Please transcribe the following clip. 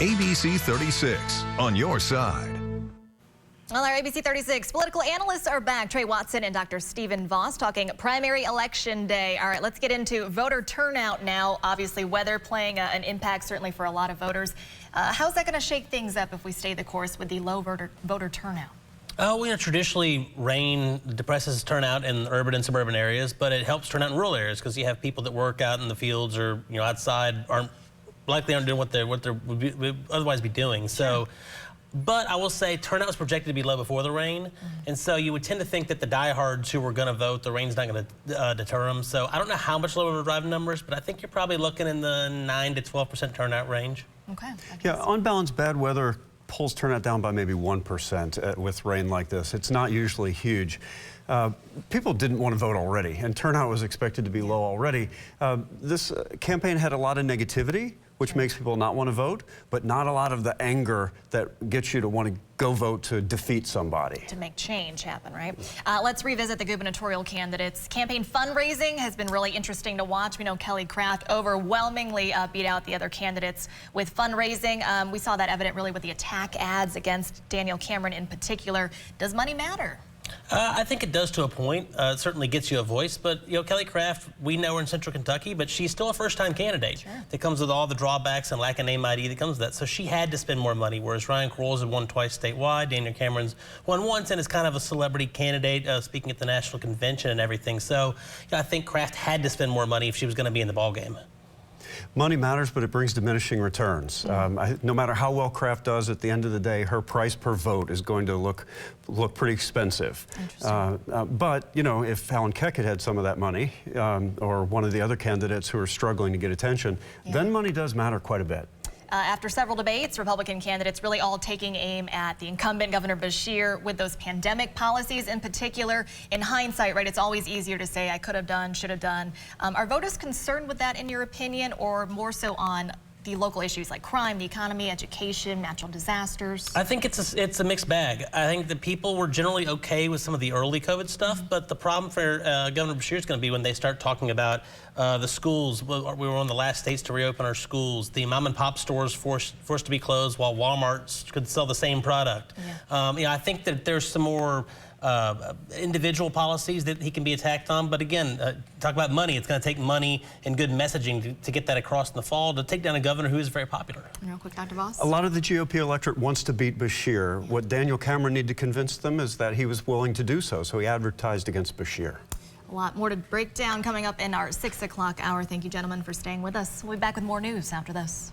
ABC 36, on your side. Well, our ABC 36 political analysts are back. Trey Watson and Dr. Stephen Voss talking primary election day. All right, let's get into voter turnout now. Obviously, weather playing an impact certainly for a lot of voters. How's that going to shake things up if we stay the course with the low voter turnout? Oh, traditionally rain depresses turnout in urban and suburban areas, but it helps turnout in rural areas because you have people that work out in the fields or outside aren't doing what they would otherwise be doing. So, but I will say turnout was projected to be low before the rain, and so you would tend to think that the diehards who were going to vote, the rain's not going to deter them. So I don't know how much lower it'll drive numbers, but I think you're probably looking in the 9 to 12% turnout range. Okay. Yeah, on balance, bad weather pulls turnout down by maybe 1% with rain like this. It's not usually huge. People didn't want to vote already, and turnout was expected to be low already. This campaign had a lot of negativity, which makes people not want to vote, but not a lot of the anger that gets you to want to go vote to defeat somebody. To make change happen, right? Let's revisit the gubernatorial candidates. Campaign fundraising has been really interesting to watch. We know Kelly Craft overwhelmingly beat out the other candidates with fundraising. We saw that evident really with the attack ads against Daniel Cameron in particular. Does money matter? I think it does to a point. It certainly gets you a voice, but Kelly Craft, we know her in Central Kentucky, but she's still a first-time candidate. Sure. That comes with all the drawbacks and lack of name ID that comes with that. So she had to spend more money, whereas Ryan Quarles had won twice statewide. Daniel Cameron's won once and is kind of a celebrity candidate, speaking at the national convention and everything. So I think Craft had to spend more money if she was going to be in the ballgame. Money matters, but it brings diminishing returns. No matter how well Kraft does, at the end of the day, her price per vote is going to look pretty expensive. But, if Alan Keck had some of that money, or one of the other candidates who are struggling to get attention, then money does matter quite a bit. After several debates, Republican candidates really all taking aim at the incumbent Governor Beshear with those pandemic policies in particular. In hindsight, right, it's always easier to say I could have done, should have done. Are voters concerned with that in your opinion, or more so on the local issues like crime, the economy, education, natural disasters? I think it's a mixed bag. I think the people were generally okay with some of the early COVID stuff, but the problem for Governor Beshear is going to be when they start talking about the schools. We were one of the last states to reopen our schools. The mom and pop stores forced to be closed while Walmart could sell the same product. I think that there's some more individual policies that he can be attacked on. But again, talk about money. It's going to take money and good messaging to get that across in the fall to take down a governor who is very popular. Real quick, Dr. Voss. A lot of the GOP electorate wants to beat Beshear. What Daniel Cameron needed to convince them is that he was willing to do so. So he advertised against Beshear. A lot more to break down coming up in our 6 o'clock hour. Thank you, gentlemen, for staying with us. We'll be back with more news after this.